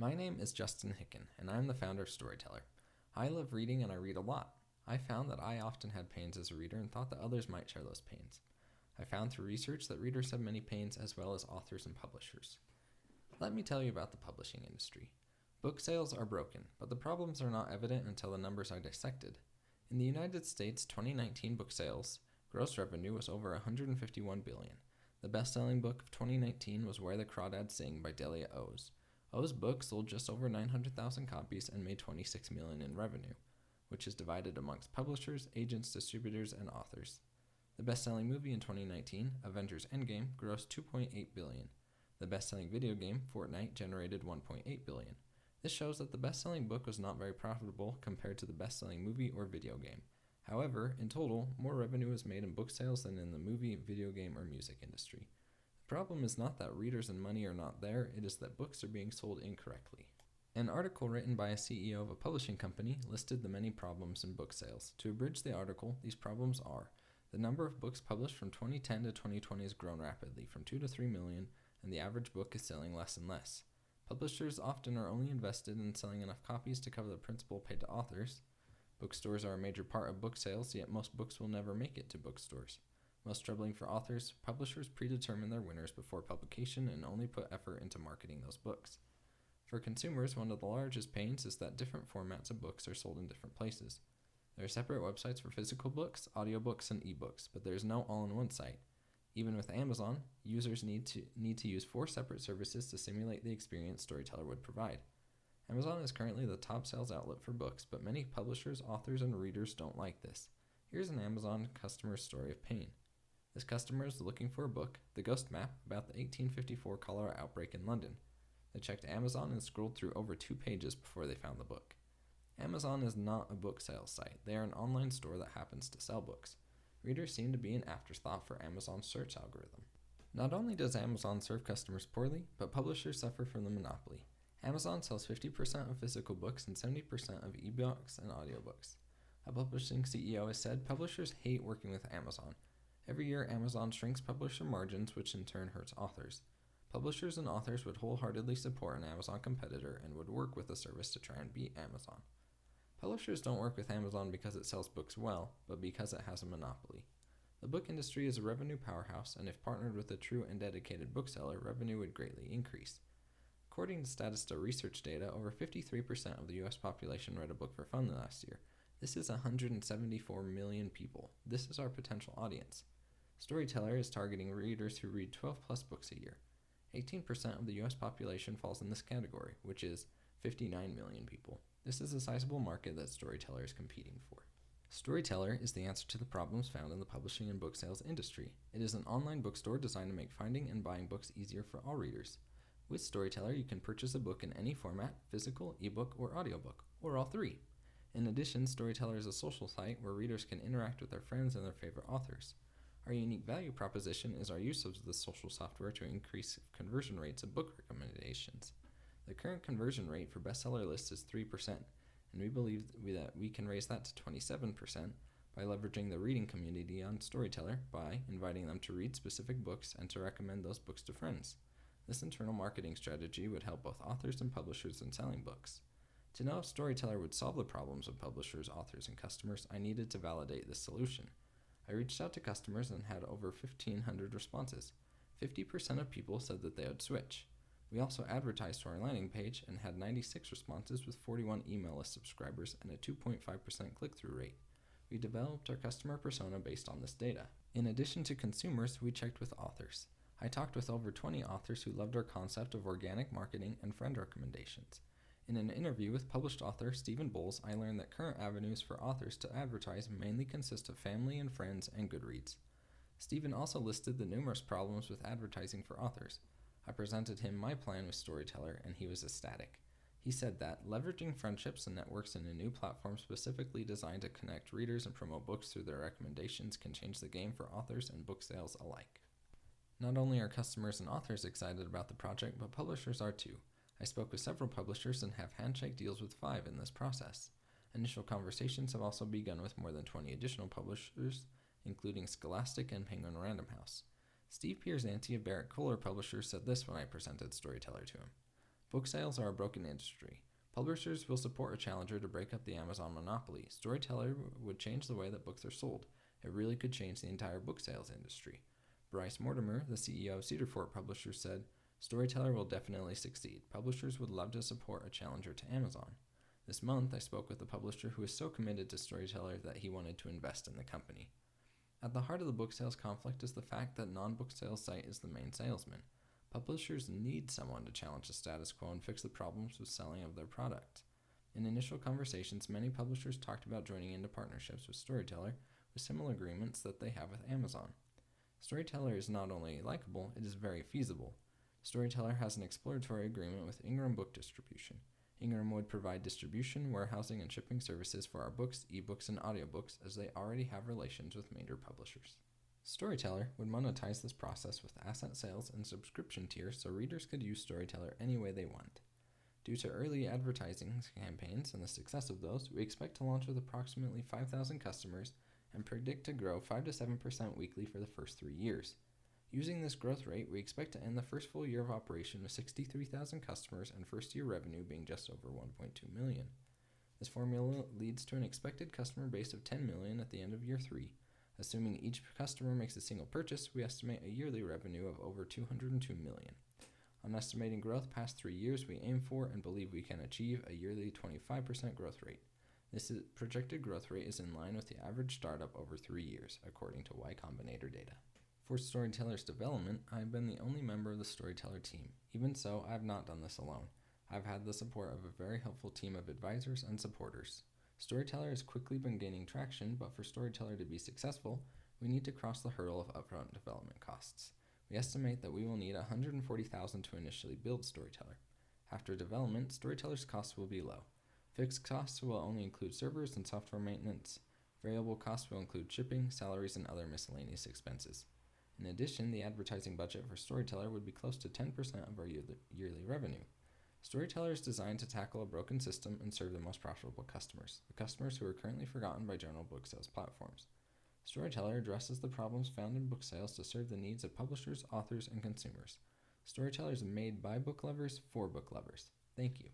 My name is Justin Hicken, and I'm the founder of StoryTeller. I love reading and I read a lot. I found that I often had pains as a reader and thought that others might share those pains. I found through research that readers have many pains as well as authors and publishers. Let me tell you about the publishing industry. Book sales are broken, but the problems are not evident until the numbers are dissected. In the United States, 2019 book sales gross revenue was over $151 billion. The best-selling book of 2019 was Where the Crawdads Sing by Delia Owes. Owes' book sold just over 900,000 copies and made $26 million in revenue, which is divided amongst publishers, agents, distributors, and authors. The best-selling movie in 2019, Avengers Endgame, grossed $2.8 billion. The best-selling video game, Fortnite, generated $1.8 billion. This shows that the best-selling book was not very profitable compared to the best-selling movie or video game. However, in total, more revenue was made in book sales than in the movie, video game, or music industry. The problem is not that readers and money are not there, it is that books are being sold incorrectly. An article written by a CEO of a publishing company listed the many problems in book sales. To abridge the article, these problems are: the number of books published from 2010 to 2020 has grown rapidly, from 2 to 3 million, and the average book is selling less and less. Publishers often are only invested in selling enough copies to cover the principal paid to authors. Bookstores are a major part of book sales, yet most books will never make it to bookstores. Most troubling for authors, publishers predetermine their winners before publication and only put effort into marketing those books. For consumers, one of the largest pains is that different formats of books are sold in different places. There are separate websites for physical books, audiobooks, and ebooks, but there is no all-in-one site. Even with Amazon, users need to use 4 separate services to simulate the experience StoryTeller would provide. Amazon is currently the top sales outlet for books, but many publishers, authors, and readers don't like this. Here's an Amazon customer's story of pain. This customer is looking for a book, The Ghost Map, about the 1854 cholera outbreak in London. They checked Amazon and scrolled through over 2 pages before they found the book. Amazon is not a book sales site. They are an online store that happens to sell books. Readers seem to be an afterthought for Amazon's search algorithm. Not only does Amazon serve customers poorly, but publishers suffer from the monopoly. Amazon sells 50% of physical books and 70% of ebooks and audiobooks. A publishing CEO has said publishers hate working with Amazon. Every year, Amazon shrinks publisher margins, which in turn hurts authors. Publishers and authors would wholeheartedly support an Amazon competitor and would work with the service to try and beat Amazon. Publishers don't work with Amazon because it sells books well, but because it has a monopoly. The book industry is a revenue powerhouse, and if partnered with a true and dedicated bookseller, revenue would greatly increase. According to Statista research data, over 53% of the U.S. population read a book for fun last year. This is 174 million people. This is our potential audience. StoryTeller is targeting readers who read 12 plus books a year. 18% of the U.S. population falls in this category, which is 59 million people. This is a sizable market that StoryTeller is competing for. StoryTeller is the answer to the problems found in the publishing and book sales industry. It is an online bookstore designed to make finding and buying books easier for all readers. With StoryTeller, you can purchase a book in any format, physical, ebook, or audiobook, or all 3. In addition, StoryTeller is a social site where readers can interact with their friends and their favorite authors. Our unique value proposition is our use of the social software to increase conversion rates of book recommendations. The current conversion rate for bestseller lists is 3%, and we believe that we can raise that to 27% by leveraging the reading community on StoryTeller by inviting them to read specific books and to recommend those books to friends. This internal marketing strategy would help both authors and publishers in selling books. To know if StoryTeller would solve the problems of publishers, authors, and customers, I needed to validate this solution. I reached out to customers and had over 1,500 responses. 50% of people said that they would switch. We also advertised to our landing page and had 96 responses with 41 email list subscribers and a 2.5% click-through rate. We developed our customer persona based on this data. In addition to consumers, we checked with authors. I talked with over 20 authors who loved our concept of organic marketing and friend recommendations. In an interview with published author Stephen Bowles, I learned that current avenues for authors to advertise mainly consist of family and friends and Goodreads. Stephen also listed the numerous problems with advertising for authors. I presented him my plan with StoryTeller, and he was ecstatic. He said that leveraging friendships and networks in a new platform specifically designed to connect readers and promote books through their recommendations can change the game for authors and book sales alike. Not only are customers and authors excited about the project, but publishers are too. I spoke with several publishers and have handshake deals with 5 in this process. Initial conversations have also begun with more than 20 additional publishers, including Scholastic and Penguin Random House. Steve Pierzanti of Barrett Kohler Publishers said this when I presented StoryTeller to him. Book sales are a broken industry. Publishers will support a challenger to break up the Amazon monopoly. StoryTeller would change the way that books are sold. It really could change the entire book sales industry. Bryce Mortimer, the CEO of Cedar Fort Publishers, said, "StoryTeller will definitely succeed. Publishers would love to support a challenger to Amazon. This month, I spoke with a publisher who is so committed to StoryTeller that he wanted to invest in the company." At the heart of the book sales conflict is the fact that non-book sales site is the main salesman. Publishers need someone to challenge the status quo and fix the problems with selling of their product. In initial conversations, many publishers talked about joining into partnerships with StoryTeller with similar agreements that they have with Amazon. StoryTeller is not only likable, it is very feasible. StoryTeller has an exploratory agreement with Ingram Book Distribution. Ingram would provide distribution, warehousing, and shipping services for our books, ebooks, and audiobooks, as they already have relations with major publishers. StoryTeller would monetize this process with asset sales and subscription tiers so readers could use StoryTeller any way they want. Due to early advertising campaigns and the success of those, we expect to launch with approximately 5,000 customers and predict to grow 5 to 7% weekly for the first 3 years. Using this growth rate, we expect to end the first full year of operation with 63,000 customers and first-year revenue being just over $1.2 million. This formula leads to an expected customer base of 10 million at the end of year 3. Assuming each customer makes a single purchase, we estimate a yearly revenue of over $202 million. On estimating growth past 3 years, we aim for and believe we can achieve a yearly 25% growth rate. This projected growth rate is in line with the average startup over 3 years, according to Y Combinator data. For StoryTeller's development, I have been the only member of the StoryTeller team. Even so, I have not done this alone. I've had the support of a very helpful team of advisors and supporters. StoryTeller has quickly been gaining traction, but for StoryTeller to be successful, we need to cross the hurdle of upfront development costs. We estimate that we will need $140,000 to initially build StoryTeller. After development, StoryTeller's costs will be low. Fixed costs will only include servers and software maintenance. Variable costs will include shipping, salaries, and other miscellaneous expenses. In addition, the advertising budget for StoryTeller would be close to 10% of our yearly revenue. StoryTeller is designed to tackle a broken system and serve the most profitable customers, the customers who are currently forgotten by general book sales platforms. StoryTeller addresses the problems found in book sales to serve the needs of publishers, authors, and consumers. StoryTeller is made by book lovers for book lovers. Thank you.